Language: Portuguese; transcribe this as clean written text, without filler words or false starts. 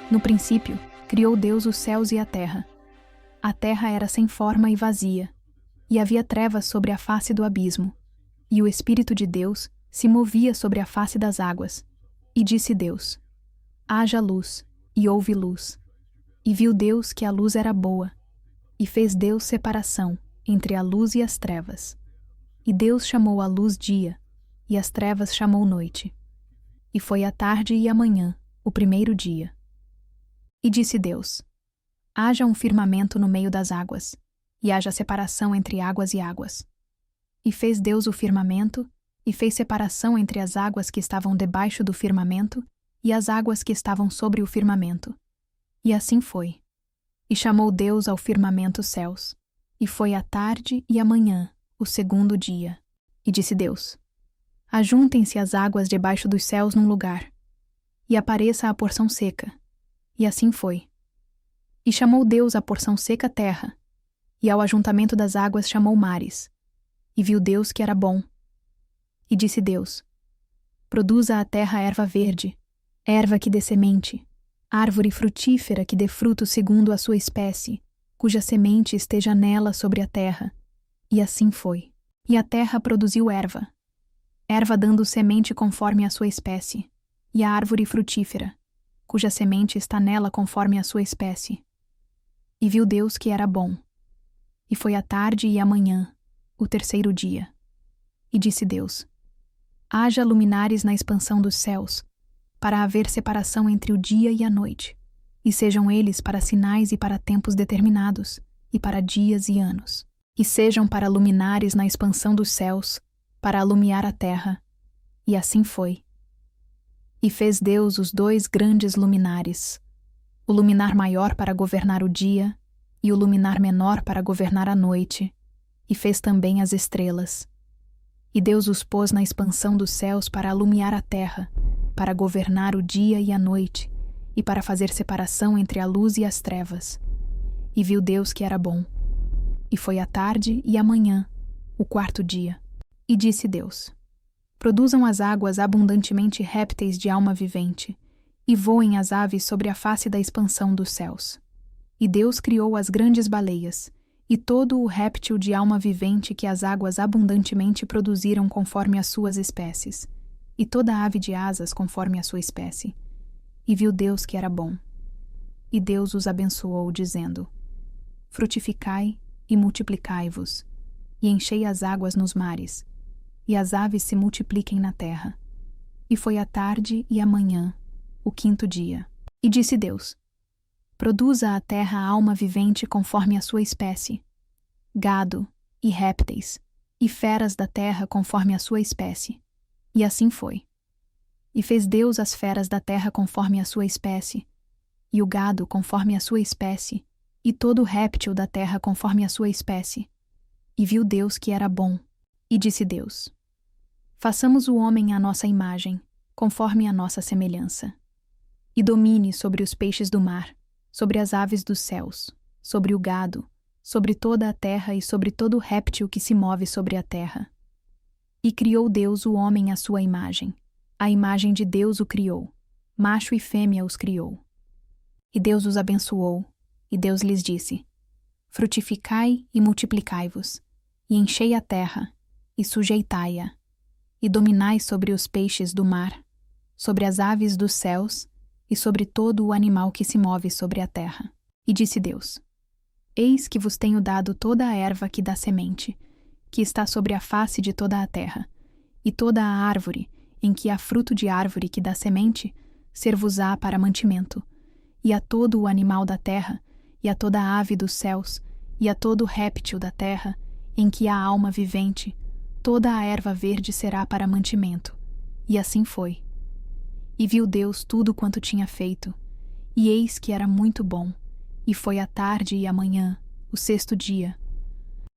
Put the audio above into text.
No princípio, criou Deus os céus e a terra. A terra era sem forma e vazia, e havia trevas sobre a face do abismo, e o Espírito de Deus se movia sobre a face das águas. E disse Deus: haja luz, e houve luz. E viu Deus que a luz era boa, e fez Deus separação entre a luz e as trevas. E Deus chamou a luz dia, e as trevas chamou noite. E foi a tarde e a manhã, o primeiro dia. E disse Deus: haja um firmamento no meio das águas, e haja separação entre águas e águas. E fez Deus o firmamento, e fez separação entre as águas que estavam debaixo do firmamento e as águas que estavam sobre o firmamento. E assim foi. E chamou Deus ao firmamento céus. E foi a tarde e a manhã, o segundo dia. E disse Deus: ajuntem-se as águas debaixo dos céus num lugar, e apareça a porção seca. E assim foi. E chamou Deus a porção seca terra, e ao ajuntamento das águas chamou mares. E viu Deus que era bom. E disse Deus: produza a terra erva verde, erva que dê semente, árvore frutífera que dê fruto segundo a sua espécie, cuja semente esteja nela sobre a terra. E assim foi. E a terra produziu erva, erva dando semente conforme a sua espécie, e a árvore frutífera, cuja semente está nela conforme a sua espécie. E viu Deus que era bom. E foi a tarde e a manhã, o terceiro dia. E disse Deus: haja luminares na expansão dos céus, para haver separação entre o dia e a noite, e sejam eles para sinais e para tempos determinados, e para dias e anos. E sejam para luminares na expansão dos céus, para alumiar a terra. E assim foi. E fez Deus os dois grandes luminares, o luminar maior para governar o dia, e o luminar menor para governar a noite, e fez também as estrelas. E Deus os pôs na expansão dos céus para alumiar a terra, para governar o dia e a noite, e para fazer separação entre a luz e as trevas. E viu Deus que era bom. E foi a tarde e a manhã, o quarto dia. E disse Deus: produzam as águas abundantemente répteis de alma vivente, e voem as aves sobre a face da expansão dos céus. E Deus criou as grandes baleias, e todo o réptil de alma vivente que as águas abundantemente produziram conforme as suas espécies, e toda ave de asas conforme a sua espécie. E viu Deus que era bom. E Deus os abençoou, dizendo: frutificai e multiplicai-vos, e enchei as águas nos mares, e as aves se multipliquem na terra. E foi a tarde e a manhã, o quinto dia. E disse Deus: produza a terra alma vivente conforme a sua espécie, gado e répteis, e feras da terra conforme a sua espécie. E assim foi. E fez Deus as feras da terra conforme a sua espécie, e o gado conforme a sua espécie, e todo réptil da terra conforme a sua espécie. E viu Deus que era bom. E disse Deus: façamos o homem à nossa imagem, conforme a nossa semelhança, e domine sobre os peixes do mar, sobre as aves dos céus, sobre o gado, sobre toda a terra e sobre todo réptil que se move sobre a terra. E criou Deus o homem à sua imagem. A imagem de Deus o criou. Macho e fêmea os criou. E Deus os abençoou. E Deus lhes disse: frutificai e multiplicai-vos, e enchei a terra, e sujeitai-a, e dominai sobre os peixes do mar, sobre as aves dos céus, e sobre todo o animal que se move sobre a terra. E disse Deus: eis que vos tenho dado toda a erva que dá semente, que está sobre a face de toda a terra, e toda a árvore, em que há fruto de árvore que dá semente, ser-vos-á para mantimento, e a todo o animal da terra, e a toda a ave dos céus, e a todo réptil da terra, em que há alma vivente, toda a erva verde será para mantimento. E assim foi. E viu Deus tudo quanto tinha feito, e eis que era muito bom. E foi a tarde e a manhã, o sexto dia.